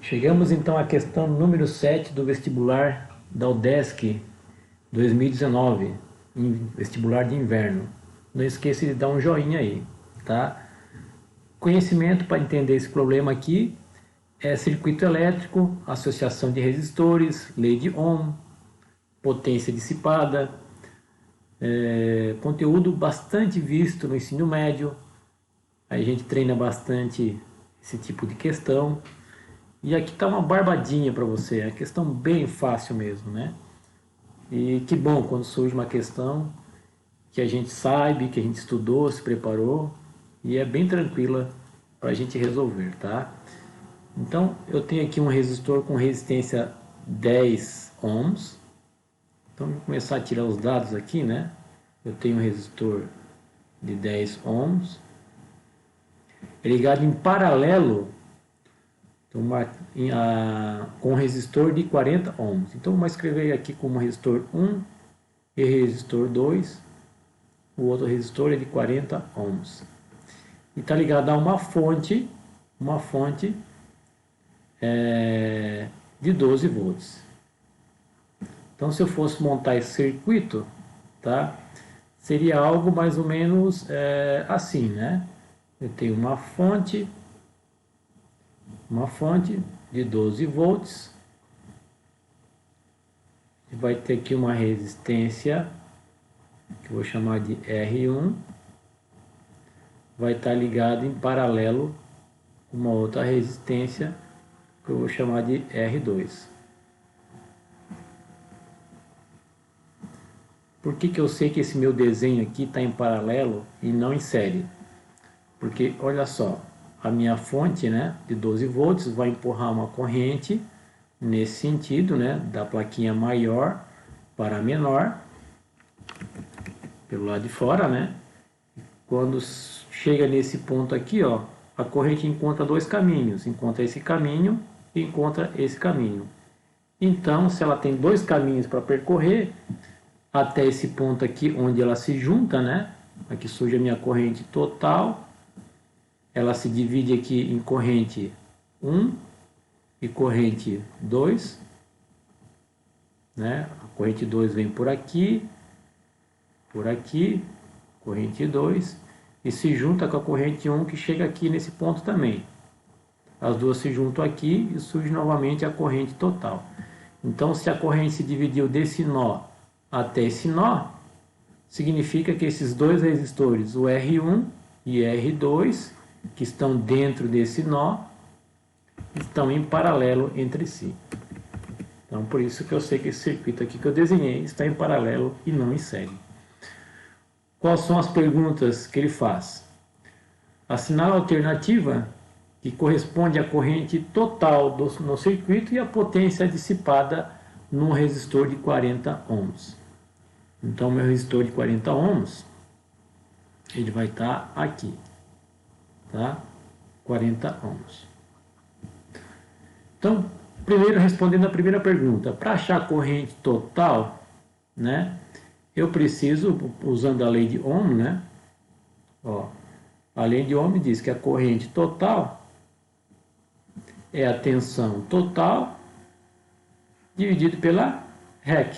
Chegamos então à questão número 7 do vestibular da UDESC 2019, vestibular de inverno. Não esqueça de dar um joinha aí, tá? Conhecimento para entender esse problema aqui é circuito elétrico, associação de resistores, lei de Ohm, potência dissipada, conteúdo bastante visto no ensino médio. Aí a gente treina bastante esse tipo de questão. E aqui está uma barbadinha para você, é questão bem fácil mesmo, né? E que bom quando surge uma questão que a gente sabe, que a gente estudou, se preparou e é bem tranquila para a gente resolver, tá? Então eu tenho aqui um resistor com resistência 10 ohms. Então vou começar a tirar os dados aqui, né? Eu tenho um resistor de 10 ohms ligado em paralelo com resistor de 40 ohms. Então vamos escrever aqui como resistor 1 e resistor 2. O outro resistor é de 40 ohms. E está ligado a uma fonte de 12 volts. Então se eu fosse montar esse circuito, tá? Seria algo mais ou menos assim, né? Eu tenho uma fonte de 12 volts, vai ter aqui uma resistência que eu vou chamar de R1, vai estar ligado em paralelo com uma outra resistência que eu vou chamar de R2. Por que eu sei que esse meu desenho aqui está em paralelo e não em série? Porque olha só, a minha fonte, né, de 12 volts vai empurrar uma corrente nesse sentido, né, da plaquinha maior para a menor, pelo lado de fora, né? Quando chega nesse ponto aqui, ó, a corrente encontra dois caminhos, encontra esse caminho e encontra esse caminho. Então, se ela tem dois caminhos para percorrer, até esse ponto aqui onde ela se junta, né? Aqui surge a minha corrente total. Ela se divide aqui em corrente 1 e corrente 2, né? A corrente 2 vem por aqui, corrente 2, e se junta com a corrente 1 que chega aqui nesse ponto também. As duas se juntam aqui e surge novamente a corrente total. Então, se a corrente se dividiu desse nó até esse nó, significa que esses dois resistores, o R1 e R2, que estão dentro desse nó, estão em paralelo entre si. Então, por isso que eu sei que esse circuito aqui que eu desenhei está em paralelo e não em série. Quais são as perguntas que ele faz? Assinale a alternativa que corresponde à corrente total no circuito e a potência dissipada num resistor de 40 ohms. Então, meu resistor de 40 ohms, ele vai estar aqui. Tá? 40 ohms. Então, primeiro respondendo a primeira pergunta, para achar a corrente total, né, eu preciso, usando a lei de Ohm, né, ó, a lei de Ohm diz que a corrente total é a tensão total dividido pela REC.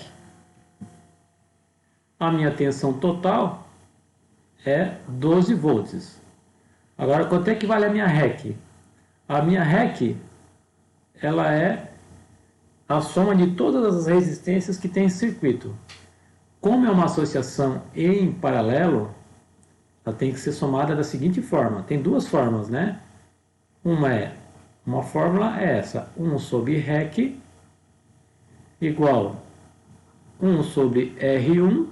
A minha tensão total é 12 volts. Agora, quanto é que vale a minha REC? A minha REC, ela é a soma de todas as resistências que tem esse circuito. Como é uma associação em paralelo, ela tem que ser somada da seguinte forma. Tem duas formas, né? Uma fórmula é essa, 1 sobre REC igual 1 sobre R1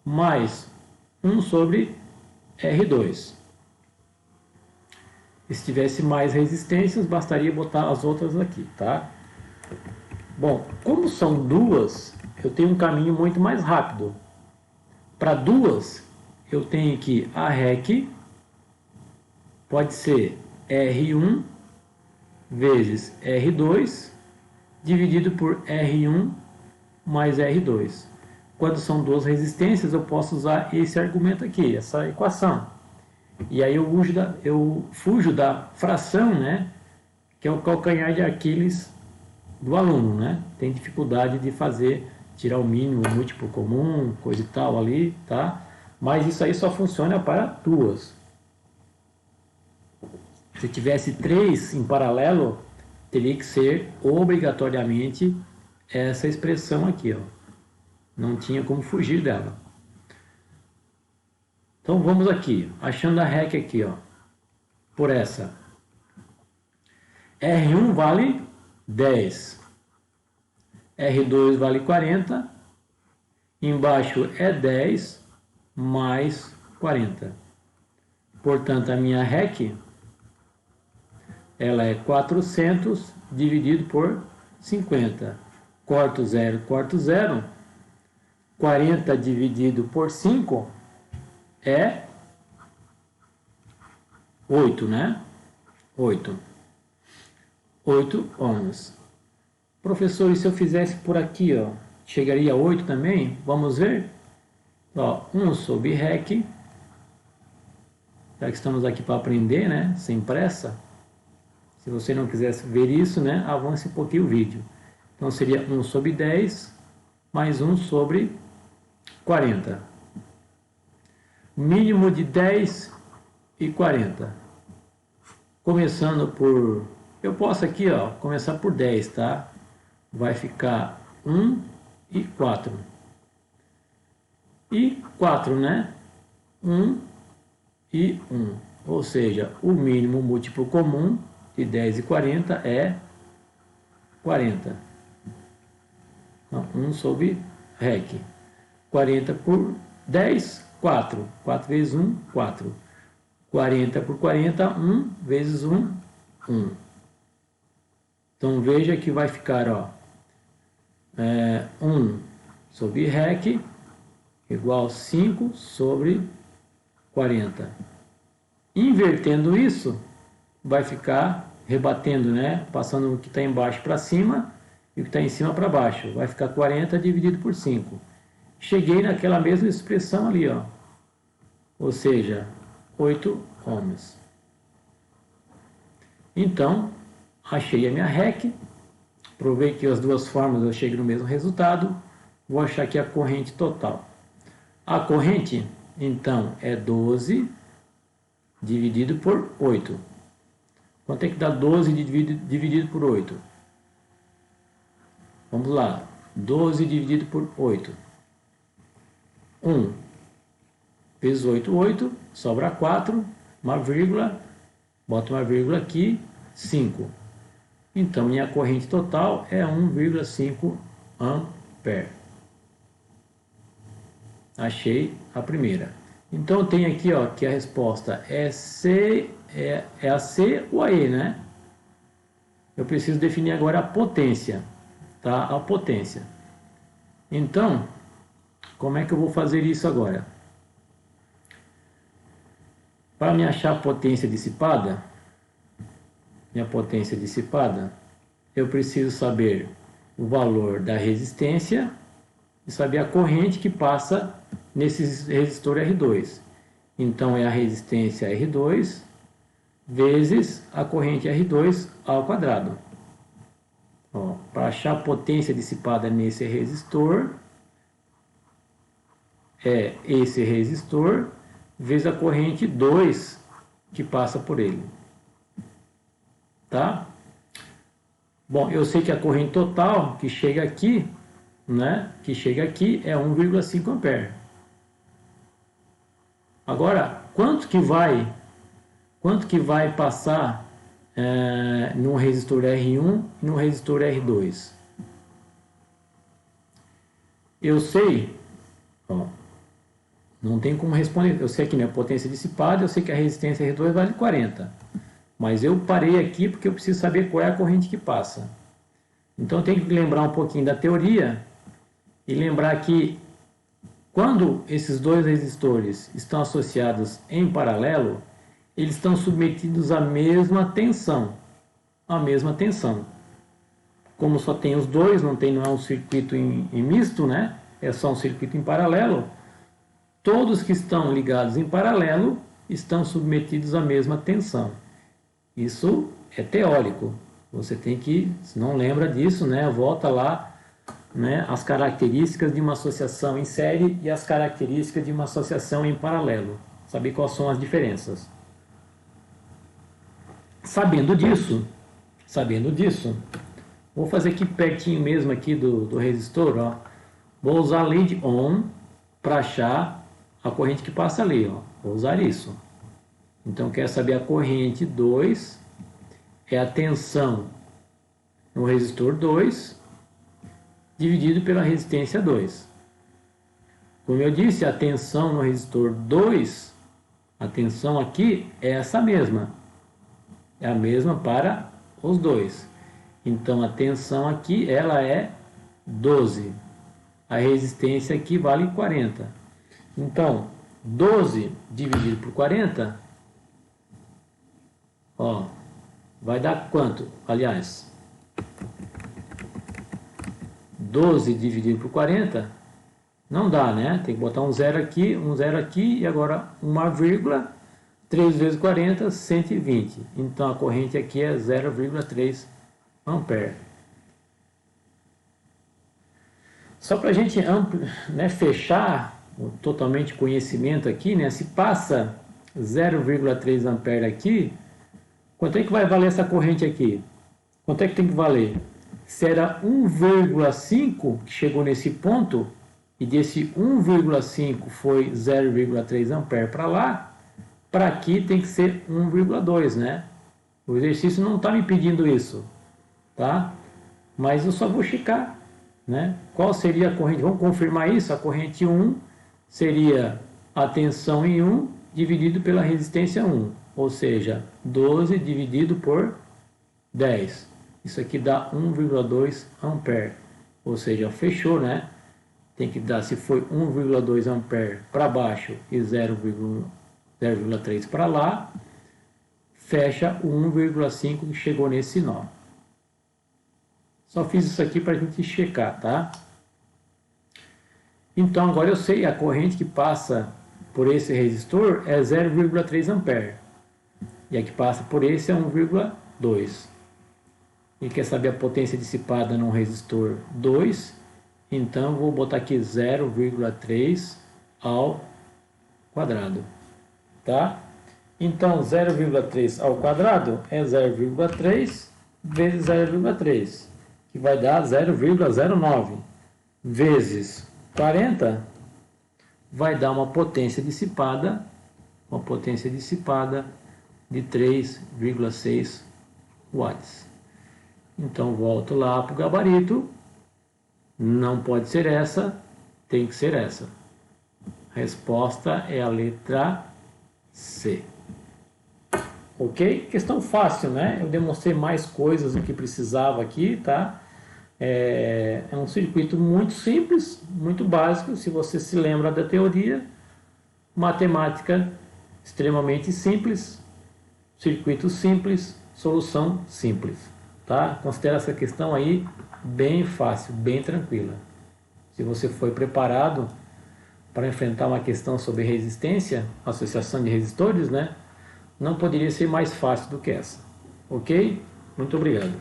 mais 1 sobre R2. Se tivesse mais resistências, bastaria botar as outras aqui, tá? Bom, como são duas, eu tenho um caminho muito mais rápido. Para duas, eu tenho que a REC pode ser R1 vezes R2 dividido por R1 mais R2. Quando são duas resistências, eu posso usar esse argumento aqui, essa equação. E aí eu fujo da fração, né, que é o calcanhar de Aquiles do aluno, né? Tem dificuldade de fazer, tirar o mínimo, o múltiplo comum, coisa e tal ali, tá? Mas isso aí só funciona para duas. Se tivesse 3 em paralelo, teria que ser obrigatoriamente essa expressão aqui, ó. Não tinha como fugir dela. Então vamos aqui, achando a REC aqui, ó, por essa. R1 vale 10, R2 vale 40, embaixo é 10 mais 40. Portanto, a minha REC, ela é 400 dividido por 50. Corto 0, corto 0. 40 dividido por 5 é 8, né? 8 ohms. Professor, e se eu fizesse por aqui, ó, chegaria a 8 também? Vamos ver? Ó, 1 sobre REC, já que estamos aqui para aprender, né? Sem pressa. Se você não quisesse ver isso, né? Avance um pouquinho o vídeo. Então seria 1 sobre 10 mais 1 sobre 40. Mínimo de 10 e 40. Começando por... Eu posso aqui, ó, começar por 10, tá? Vai ficar 1 e 4. E 4, né? 1 e 1. Ou seja, o mínimo múltiplo comum de 10 e 40 é 40. Então, 1 sobre REC. 40 por 10, 4. 4 vezes 1, 4. 40 por 40, 1 vezes 1, 1. Então, veja que vai ficar, ó, 1 sobre REC igual 5 sobre 40. Invertendo isso, vai ficar rebatendo, né? Passando o que está embaixo para cima e o que está em cima para baixo. Vai ficar 40 dividido por 5. Cheguei naquela mesma expressão ali, ó. Ou seja, 8 ohms. Então, achei a minha REC. Provei que as duas formas eu chego no mesmo resultado. Vou achar aqui a corrente total. A corrente, então, é 12 dividido por 8. Quanto é que dá 12 dividido por 8? Vamos lá. 12 dividido por 8. 1 vezes 8, 8. Sobra 4. Uma vírgula. Bota uma vírgula aqui. 5. Então, minha corrente total é 1,5 ampere. Achei a primeira. Então, eu tenho aqui, ó, que a resposta é C, é a C ou a E, né? Eu preciso definir agora a potência, tá? A potência. Então, como é que eu vou fazer isso agora? Para me achar a potência dissipada, minha potência dissipada, eu preciso saber o valor da resistência e saber a corrente que passa nesse resistor R2. Então, é a resistência R2 vezes a corrente R2 ao quadrado. Para achar a potência dissipada nesse resistor, é esse resistor vezes a corrente 2 que passa por ele. Tá? Bom, eu sei que a corrente total que chega aqui, né, que chega aqui é 1,5 ampere. Agora, quanto que vai passar no resistor R1 e no resistor R2? Eu sei, ó, não tem como responder. Eu sei que minha potência dissipada, eu sei que a resistência R2 vale 40. Mas eu parei aqui porque eu preciso saber qual é a corrente que passa. Então, eu tenho que lembrar um pouquinho da teoria e lembrar que quando esses dois resistores estão associados em paralelo, eles estão submetidos à mesma tensão. A mesma tensão. Como só tem os dois, não é um circuito em misto, né? É só um circuito em paralelo. Todos que estão ligados em paralelo estão submetidos à mesma tensão. Isso é teórico. Você tem que, se não lembra disso, né, volta lá, né, as características de uma associação em série e as características de uma associação em paralelo. Saber quais são as diferenças. Sabendo disso, vou fazer aqui pertinho mesmo aqui do resistor, ó. Vou usar lead on para achar a corrente que passa ali, ó. Vou usar isso. Então, quer saber a corrente 2, é a tensão no resistor 2, dividido pela resistência 2. Como eu disse, a tensão no resistor 2, a tensão aqui é essa mesma. É a mesma para os dois. Então, a tensão aqui, ela é 12. A resistência aqui vale 40. Então, 12 dividido por 40, ó, vai dar quanto? Aliás, 12 dividido por 40, não dá, né? Tem que botar um zero aqui e agora uma vírgula. 3 vezes 40, 120. Então, a corrente aqui é 0,3 ampere. Só para a gente né, fechar totalmente o conhecimento aqui, né? Se passa 0,3 ampere aqui, quanto é que vai valer essa corrente aqui? Quanto é que tem que valer? Se era 1,5 que chegou nesse ponto, e desse 1,5 foi 0,3 ampere para lá, para aqui tem que ser 1,2, né? O exercício não está me pedindo isso, tá? Mas eu só vou checar, né? Qual seria a corrente? Vamos confirmar isso? A corrente 1 seria a tensão em 1 dividido pela resistência 1, ou seja, 12 dividido por 10. Isso aqui dá 1,2 ampere, ou seja, fechou, né? Tem que dar, se foi 1,2 ampere para baixo e 0,3 para lá, fecha o 1,5 que chegou nesse nó. Só fiz isso aqui para a gente checar, tá? Então, agora eu sei, a corrente que passa por esse resistor é 0,3 ampere. E a que passa por esse é 1,2. E quer saber a potência dissipada num resistor 2? Então, vou botar aqui 0,3 ao quadrado. Tá? Então, 0,3 ao quadrado é 0,3 vezes 0,3, que vai dar 0,09 vezes 40, vai dar uma potência dissipada de 3,6 watts. Então, volto lá para o gabarito. Não pode ser essa, tem que ser essa. A resposta é a letra C. Ok? Questão fácil, né? Eu demonstrei mais coisas do que precisava aqui, tá? É um circuito muito simples, muito básico. Se você se lembra da teoria, matemática extremamente simples, circuito simples, solução simples, tá? Considera essa questão aí bem fácil, bem tranquila. Se você foi preparado para enfrentar uma questão sobre resistência, associação de resistores, né? Não poderia ser mais fácil do que essa. Ok? Muito obrigado.